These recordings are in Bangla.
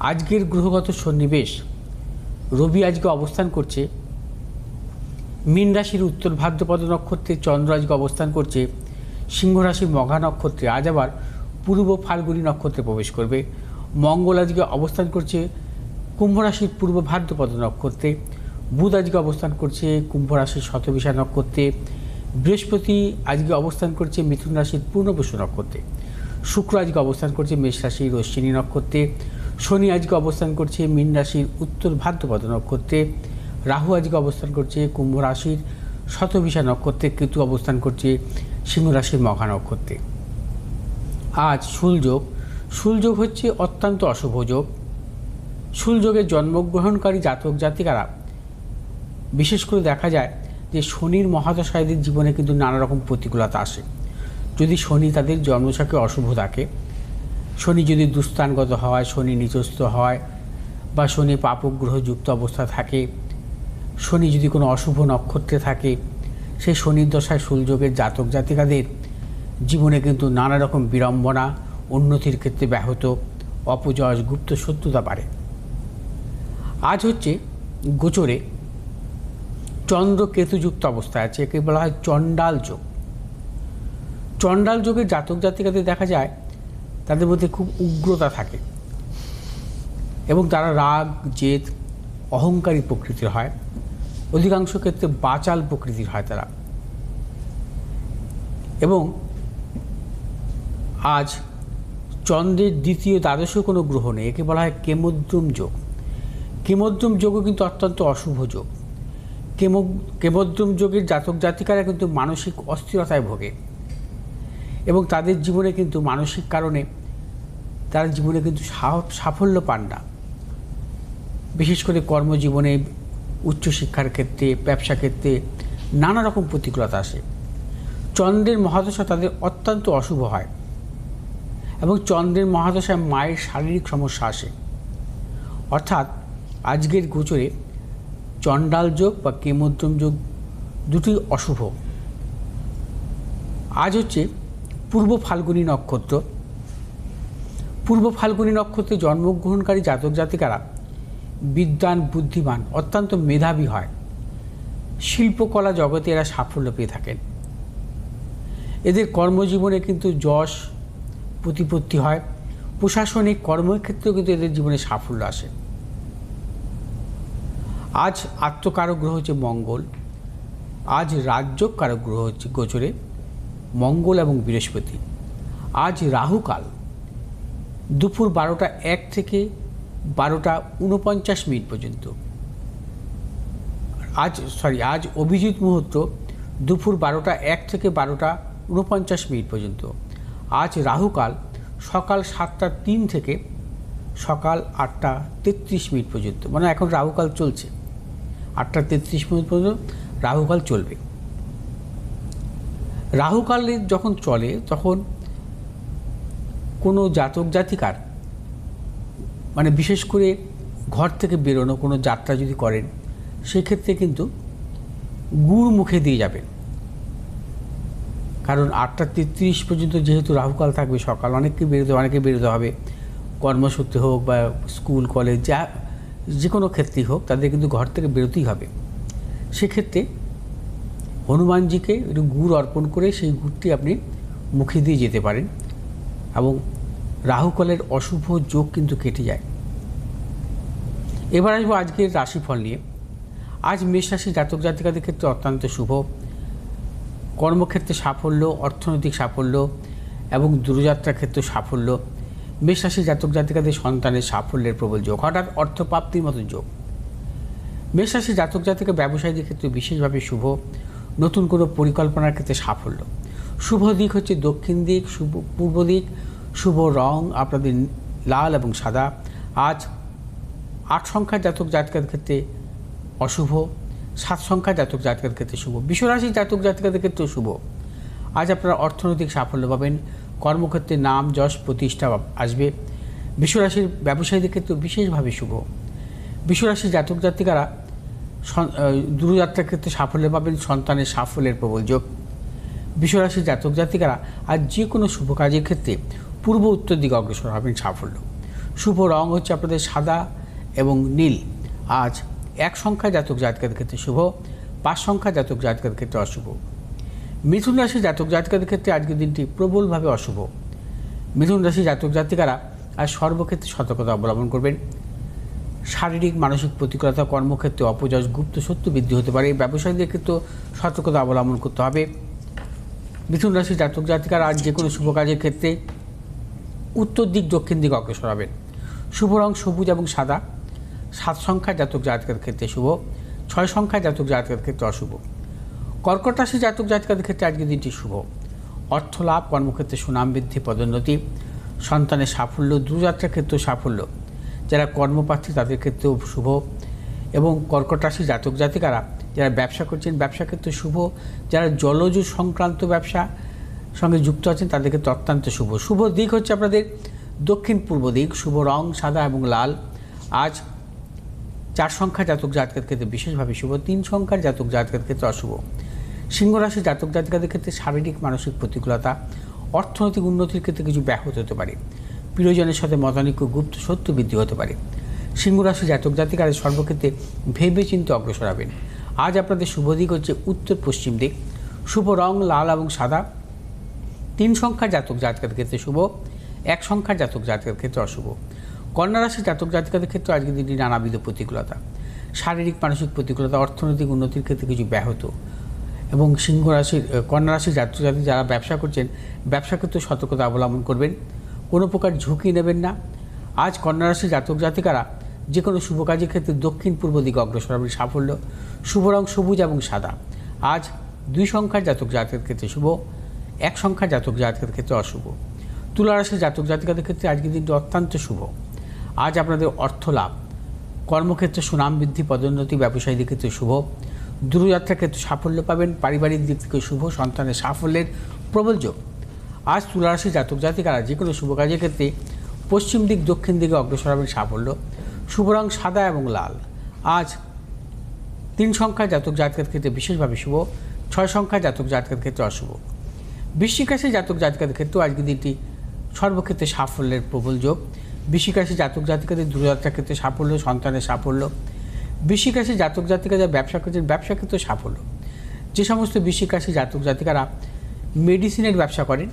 আজকের গ্রহগত সন্নিবেশ, রবি আজকে অবস্থান করছে মীন রাশির উত্তর ভাদ্রপদ নক্ষত্রে, চন্দ্র আজকে অবস্থান করছে সিংহ রাশির মঘা নক্ষত্রে, আজ আবার পূর্ব ফাল্গুনী নক্ষত্রে প্রবেশ করবে। মঙ্গল আজকে অবস্থান করছে কুম্ভ রাশির পূর্ব ভাদ্রপদ নক্ষত্রে, বুধ আজকে অবস্থান করছে কুম্ভ রাশির শতবিশা নক্ষত্রে, বৃহস্পতি আজকে অবস্থান করছে মিথুন রাশির পূর্ণবসু নক্ষত্রে, শুক্র আজকে অবস্থান করছে মেষ রাশির অশ্বিনী নক্ষত্রে, শনি আজকে অবস্থান করছে মীন রাশির উত্তর ভাদ্রপদ নক্ষত্রে, রাহু আজকে অবস্থান করছে কুম্ভ রাশির শতবিশা নক্ষত্রে, কেতু অবস্থান করছে সিংহ রাশির মঘা নক্ষত্রে। আজ শুলযোগ। শুলযোগ হচ্ছে অত্যন্ত অশুভ যোগ। শুলযোগে জন্মগ্রহণকারী জাতক জাতিকারা বিশেষ করে দেখা যায় যে শনির মহাদশায়দের জীবনে কিন্তু নানা রকম প্রতিকূলতা আসে। যদি শনি তাদের জন্মছকে অশুভ থাকে, শনি যদি দুস্থানগত হয়, শনি নিচস্থ হয়, বা শনি পাপগ্রহযুক্ত অবস্থা থাকে, শনি যদি কোনো অশুভ নক্ষত্রে থাকে, সেই শনির দশায় শুলযোগের জাতক জাতিকাদের জীবনে কিন্তু নানা রকম বিড়ম্বনা, উন্নতির ক্ষেত্রে ব্যাহত, অপজয়, গুপ্ত শত্রুতা বাড়ে। আজ হচ্ছে গোচরে চন্দ্র কেতুযুক্ত অবস্থায় আছে, একে বলা হয় চণ্ডাল যোগ। চণ্ডাল যোগের জাতক জাতিকাদের দেখা যায় তাদের মধ্যে খুব উগ্রতা থাকে এবং তারা রাগ, জেদ, অহংকারী প্রকৃতির হয়, অধিকাংশ ক্ষেত্রে বাচাল প্রকৃতির হয় তারা। এবং আজ চন্দ্রের দ্বিতীয় দ্বাদশ কোনো গ্রহ নেই, একে বলা হয় কেমদ্রুম যোগ। কেমদ্রুম যোগও কিন্তু অত্যন্ত অশুভ যোগ। কেমদ্রুম যোগের জাতক জাতিকারা কিন্তু মানসিক অস্থিরতায় ভোগে এবং তাদের জীবনে কিন্তু মানসিক কারণে তার জীবনে কিন্তু সাফল্য পান না। বিশেষ করে কর্মজীবনে, উচ্চশিক্ষার ক্ষেত্রে, ব্যবসা ক্ষেত্রে নানা রকম প্রতিকূলতা আসে। চন্দ্রের মহাদশা তাদের অত্যন্ত অশুভ হয় এবং চন্দ্রের মহাদশায় মায়ের শারীরিক সমস্যা আসে। অর্থাৎ আজকের গোচরে চণ্ডাল যোগ বা কেমদ্রুম যোগ দুটি অশুভ। আজ হচ্ছে পূর্ব ফাল্গুনী নক্ষত্র। পূর্ব ফাল্গুনী নক্ষত্রে জন্মগ্রহণকারী জাতক জাতিকারা বিদ্বান, বুদ্ধিমান, অত্যন্ত মেধাবী হয়। শিল্পকলা জগতে এরা সাফল্য পেয়ে থাকেন। এদের কর্মজীবনে কিন্তু যশ প্রতিপত্তি হয়। প্রশাসনিক কর্মক্ষেত্রেও কিন্তু এদের জীবনে সাফল্য আসে। আজ আত্মকারক গ্রহ হচ্ছে মঙ্গল। আজ রাজ্যকারক গ্রহ হচ্ছে গোচরে মঙ্গল এবং বৃহস্পতি। আজ রাহুকাল দুপুর 12টা 1 থেকে 12টা 49 পর্যন্ত। আজ অভিজিৎ মুহূর্ত দুপুর 12টা 1 থেকে 12টা 49 পর্যন্ত। আজ রাহুকাল সকাল 7টা 3 থেকে সকাল 8টা 33 পর্যন্ত। মানে এখন রাহুকাল চলছে, 8টা 33 পর্যন্ত রাহুকাল চলবে। রাহুকাল যখন চলে তখন কোনো জাতক জাতিকার মানে বিশেষ করে ঘর থেকে বেরোনো কোনো যাত্রা যদি করেন, সেক্ষেত্রে কিন্তু গুড় মুখে দিয়ে যাবেন। কারণ 8টা 33 পর্যন্ত যেহেতু রাহুকাল থাকবে, সকাল অনেকে বেরোতে হবে, কর্মসূত্রে হোক বা স্কুল কলেজ যে কোনো ক্ষেত্রেই হোক, তাদের কিন্তু ঘর থেকে বেরোতেই হবে। সেক্ষেত্রে হনুমানজিকে একটু গুড় অর্পণ করে সেই গুড়টি আপনি মুখে দিয়ে যেতে পারেন এবং রাহুকালের অশুভ যোগ কিন্তু কেটে যায়। এবার আসবো আজকের রাশিফল নিয়ে। আজ মেষ রাশি জাতক জাতিকাদের ক্ষেত্রে অত্যন্ত শুভ। কর্মক্ষেত্রে সাফল্য, অর্থনৈতিক সাফল্য এবং দূরযাত্রার ক্ষেত্রে সাফল্য। মেষ রাশি জাতক জাতিকাদের সন্তানের সাফল্যের প্রবল যোগ, হঠাৎ অর্থপ্রাপ্তির মতো যোগ। মেষ রাশি জাতক জাতিকা ব্যবসায়ীদের ক্ষেত্রে বিশেষভাবে শুভ। নতুন কোনো পরিকল্পনার ক্ষেত্রে সাফল্য। শুভ দিক হচ্ছে দক্ষিণ দিক, শুভ পূর্ব দিক। শুভ রং আপনাদের লাল এবং সাদা। আজ 8 সংখ্যার জাতক জাতিকাদের ক্ষেত্রে অশুভ, 7 সংখ্যার জাতক জাতিকাদের ক্ষেত্রে শুভ। বিশ্বরাশি জাতক জাতিকাদের ক্ষেত্রেও শুভ। আজ আপনারা অর্থনৈতিক সাফল্য পাবেন, কর্মক্ষেত্রে নাম, যশ, প্রতিষ্ঠা আসবে। বিশ্বরাশির ব্যবসায়ীদের ক্ষেত্রেও বিশেষভাবে শুভ। বিশ্বরাশির জাতক জাতিকারা দূরযাত্রার ক্ষেত্রে সাফল্য পাবেন, সন্তানের সাফল্যের প্রবল যোগ। বিশ্বরাশির জাতক জাতিকারা আজ যে কোনো শুভ কাজের ক্ষেত্রে পূর্ব উত্তর দিকে অগ্রসর হবেন, সাফল্য। শুভ রং হচ্ছে আপনাদের সাদা এবং নীল। আজ 1 সংখ্যা জাতক জাতিকাদের ক্ষেত্রে শুভ, 5 সংখ্যা জাতক জাতিকাদের ক্ষেত্রে অশুভ। মিথুন রাশি জাতক জাতিকাদের ক্ষেত্রে আজকের দিনটি প্রবলভাবে অশুভ। মিথুন রাশি জাতক জাতিকারা আজ সর্বক্ষেত্রে সতর্কতা অবলম্বন করবেন। শারীরিক মানসিক প্রতিকূলতা, কর্মক্ষেত্রে অপযশ, গুপ্ত শত্রু বৃদ্ধি হতে পারে। ব্যবসায়ীদের ক্ষেত্রেও সতর্কতা অবলম্বন করতে হবে। মিথুন রাশি জাতক জাতিকারা আজ যে কোনো শুভ কাজের ক্ষেত্রে উত্তর দিক দক্ষিণ দিক অগ্রসর হবেন। শুভ রং সবুজ এবং সাদা। 7 সংখ্যা জাতক জাতিকাদের ক্ষেত্রে শুভ, 6 সংখ্যা জাতক জাতিকাদের ক্ষেত্রে অশুভ। কর্কট রাশি জাতক জাতিকাদের ক্ষেত্রে আজকের দিনটি শুভ। অর্থ লাভ, কর্মক্ষেত্রে সুনাম বৃদ্ধি, পদোন্নতি, সন্তানের সাফল্য, দূরযাত্রার ক্ষেত্রেও সাফল্য। যারা কর্মপ্রার্থী তাদের ক্ষেত্রেও শুভ। এবং কর্কট রাশি জাতক জাতিকারা যারা ব্যবসা করছেন ব্যবসা ক্ষেত্রে শুভ। যারা জলজ সংক্রান্ত ব্যবসা সঙ্গে যুক্ত আছেন তাদের ক্ষেত্রে অত্যন্ত শুভ। শুভ দিক হচ্ছে আপনাদের দক্ষিণ পূর্ব দিক। শুভ রং সাদা এবং লাল। আজ 4 সংখ্যা জাতক জাতিকাদের ক্ষেত্রে বিশেষভাবে শুভ, 3 সংখ্যার জাতক জাতিকাদের ক্ষেত্রে অশুভ। সিংহ রাশি জাতক জাতিকাদের ক্ষেত্রে শারীরিক মানসিক প্রতিকূলতা, অর্থনৈতিক উন্নতির ক্ষেত্রে কিছু ব্যাহত হতে পারে। প্রিয়জনের সাথে মতানৈক্য, গুপ্ত শত্রু বৃদ্ধি হতে পারে। সিংহ রাশি জাতক জাতিকারা সর্বক্ষেত্রে ভেবে চিন্তে অগ্রসর হবেন। আজ আপনাদের শুভ দিক হচ্ছে উত্তর পশ্চিম দিক। শুভ রং লাল এবং সাদা। 3 সংখ্যার জাতক জাতিকাদের ক্ষেত্রে শুভ, 1 সংখ্যার জাতক জাতিকাদের ক্ষেত্রে অশুভ। কন্যা রাশি জাতক জাতিকাদের ক্ষেত্রে আজকের দিনটি নানাবিধ প্রতিকূলতা, শারীরিক মানসিক প্রতিকূলতা, অর্থনৈতিক উন্নতির ক্ষেত্রে কিছু ব্যাহত। এবং সিংহ রাশির কন্যা রাশির জাতক জাতিক যারা ব্যবসা করছেন ব্যবসা ক্ষেত্রে সতর্কতা অবলম্বন করবেন। কোনো প্রকার ঝুঁকি নেবেন না। আজ কন্যা রাশির জাতক জাতিকারা যে কোনো শুভ কাজের ক্ষেত্রে দক্ষিণ পূর্ব দিকে অগ্রসর হবেন। সাফল্য। শুভ রং সবুজ এবং সাদা। আজ 2 সংখ্যার জাতক জাতিকের ক্ষেত্রে শুভ, 1 সংখ্যার জাতক জাতিকের ক্ষেত্রে অশুভ। তুলা রাশির জাতক জাতিকাদের ক্ষেত্রে আজকের দিনটি অত্যন্ত শুভ। আজ আপনাদের অর্থ লাভ, কর্মক্ষেত্রে সুনাম বৃদ্ধি, পদোন্নতি, ব্যবসায়ীদের ক্ষেত্রে শুভ। দূরযাত্রার ক্ষেত্রে সাফল্য পাবেন। পারিবারিক দিক থেকে শুভ, সন্তানের সাফল্যের প্রবল যোগ। আজ তুলা রাশির জাতক জাতিকারা যে কোনো শুভ কাজের ক্ষেত্রে পশ্চিম দিক দক্ষিণ দিকে অগ্রসর হবেন। সাফল্য। শুভ রং সাদা এবং লাল। আজ 3 সংখ্যার জাতক জাতিকাদের ক্ষেত্রে বিশেষভাবে শুভ, 6 সংখ্যার জাতক জাতিকাদের ক্ষেত্রে অশুভ। বৃশ্চিক রাশির জাতক জাতিকাদের ক্ষেত্রেও আজকের দিনটি সর্বক্ষেত্রে সাফল্যের প্রবল যোগ। বৃশ্চিক রাশির জাতক জাতিকাদের দূরযাত্রার ক্ষেত্রে সাফল্য, সন্তানের সাফল্য। বৃশ্চিক রাশির জাতক জাতিকা যারা ব্যবসা করছেন ব্যবসা ক্ষেত্রে সাফল্য। যে সমস্ত বৃশ্চিক রাশির জাতক জাতিকারা মেডিসিনের ব্যবসা করেন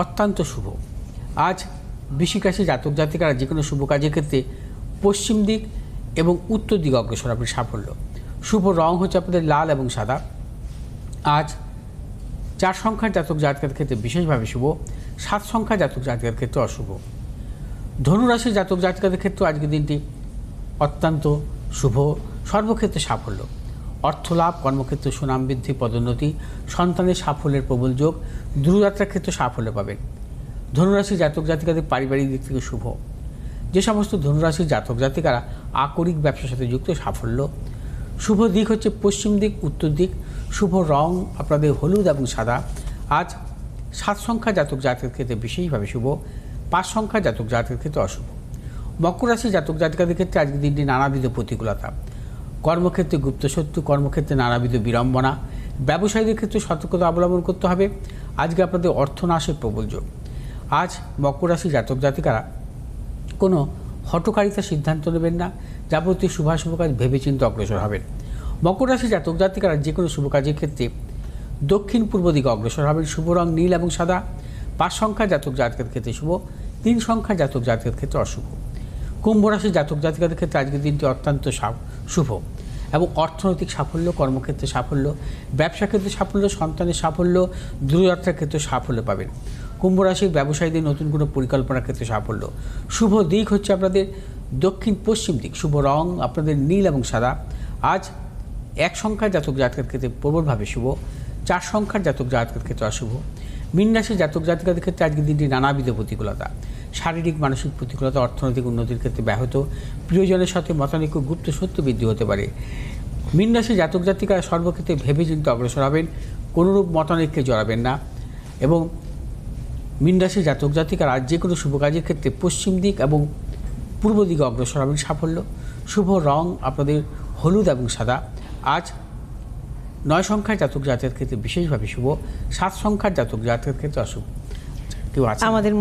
অত্যন্ত শুভ। আজ বৃশ্চিক রাশির জাতক জাতিকারা যে কোনো শুভ কাজের ক্ষেত্রে পশ্চিম দিক এবং উত্তর দিকে অগ্রসর হবে। সাফল্য। শুভ রং হচ্ছে আপনাদের লাল এবং সাদা। আজ 4 সংখ্যার জাতক জাতিকাদের ক্ষেত্রে বিশেষভাবে শুভ, 7 সংখ্যার জাতক জাতিকাদের ক্ষেত্রে অশুভ। ধনুরাশির জাতক জাতিকাদের ক্ষেত্রে আজকের দিনটি অত্যন্ত শুভ, সর্বক্ষেত্রে সাফল্য। অর্থ লাভ, কর্মক্ষেত্রে সুনাম বৃদ্ধি, পদোন্নতি, সন্তানের সাফল্যের প্রবল যোগ। দূরযাত্রার ক্ষেত্রে সাফল্য পাবেন। ধনুরাশির জাতক জাতিকাদের পারিবারিক দিক থেকে শুভ। যে সমস্ত ধনুরাশির জাতক জাতিকারা আকরিক ব্যবসার সাথে যুক্ত, সাফল্য। শুভ দিক হচ্ছে পশ্চিম দিক, উত্তর দিক। শুভ রং আপনাদের হলুদ এবং সাদা। আজ 7 সংখ্যা জাতক জাতকের ক্ষেত্রে বিশেষভাবে শুভ, 5 সংখ্যা জাতক জাতকের ক্ষেত্রে অশুভ। মকর রাশি জাতক জাতিকাদের ক্ষেত্রে আজকের দিনটি নানাবিধ প্রতিকূলতা, কর্মক্ষেত্রে গুপ্ত শত্রু, কর্মক্ষেত্রে নানাবিধ বিড়ম্বনা। ব্যবসায়ীদের ক্ষেত্রে সতর্কতা অবলম্বন করতে হবে। আজকে আপনাদের অর্থনাশের প্রবল যোগ। আজ মকর রাশি জাতক জাতিকারা কোনো হঠকারিতার সিদ্ধান্ত নেবেন না। যাবতীয় শুভাশুভ কাজ ভেবেচিন্তে অগ্রসর হবেন। মকর রাশি জাতক জাতিকারা যে কোনো শুভ কাজের ক্ষেত্রে দক্ষিণ পূর্ব দিকে অগ্রসর হবেন। শুভ রং নীল এবং সাদা। 5 সংখ্যা জাতক জাতকের ক্ষেত্রে শুভ, 3 সংখ্যা জাতক জাতকের ক্ষেত্রে অশুভ। কুম্ভ রাশি জাতক জাতিকাদের ক্ষেত্রে আজকের দিনটি অত্যন্ত শুভ এবং অর্থনৈতিক সাফল্য, কর্মক্ষেত্রে সাফল্য, ব্যবসা ক্ষেত্রে সাফল্য, সন্তানের সাফল্য, দূরযাত্রার ক্ষেত্রে সাফল্য পাবেন। কুম্ভ রাশির ব্যবসায়ীদের নতুন কোনো পরিকল্পনার ক্ষেত্রে সাফল্য। শুভ দিক হচ্ছে আপনাদের দক্ষিণ পশ্চিম দিক। শুভ রং আপনাদের নীল এবং সাদা। আজ 1 সংখ্যার জাতক জাতকের ক্ষেত্রে প্রবলভাবে শুভ, 4 সংখ্যার জাতক জাতকের ক্ষেত্রে অশুভ। মীন রাশির জাতক জাতিকাদের ক্ষেত্রে আজকের দিনটি নানাবিধ প্রতিকূলতা, শারীরিক মানসিক প্রতিকূলতা, অর্থনৈতিক উন্নতির ক্ষেত্রে ব্যাহত। প্রিয়জনের সাথে মতানৈক্য, গুপ্ত শত্রু বৃদ্ধি হতে পারে। মীন রাশির জাতক জাতিকারা সর্বক্ষেত্রে ভেবে চিন্তে অগ্রসর হবেন। কোনোরূপ মতানৈক্যে জড়াবেন না। এবং মীন রাশির জাতক জাতিকারা যে কোনো শুভ কাজের ক্ষেত্রে পশ্চিম দিক এবং পূর্ব দিকে অগ্রসর হবেন। সাফল্য। শুভ রং আপনাদের হলুদ এবং সাদা। আজ 9 সংখ্যার জাতক জাতকের ক্ষেত্রে বিশেষভাবে শুভ, 7 সংখ্যার জাতক জাতকের ক্ষেত্রে অশুভ। কেউ আছে আমাদের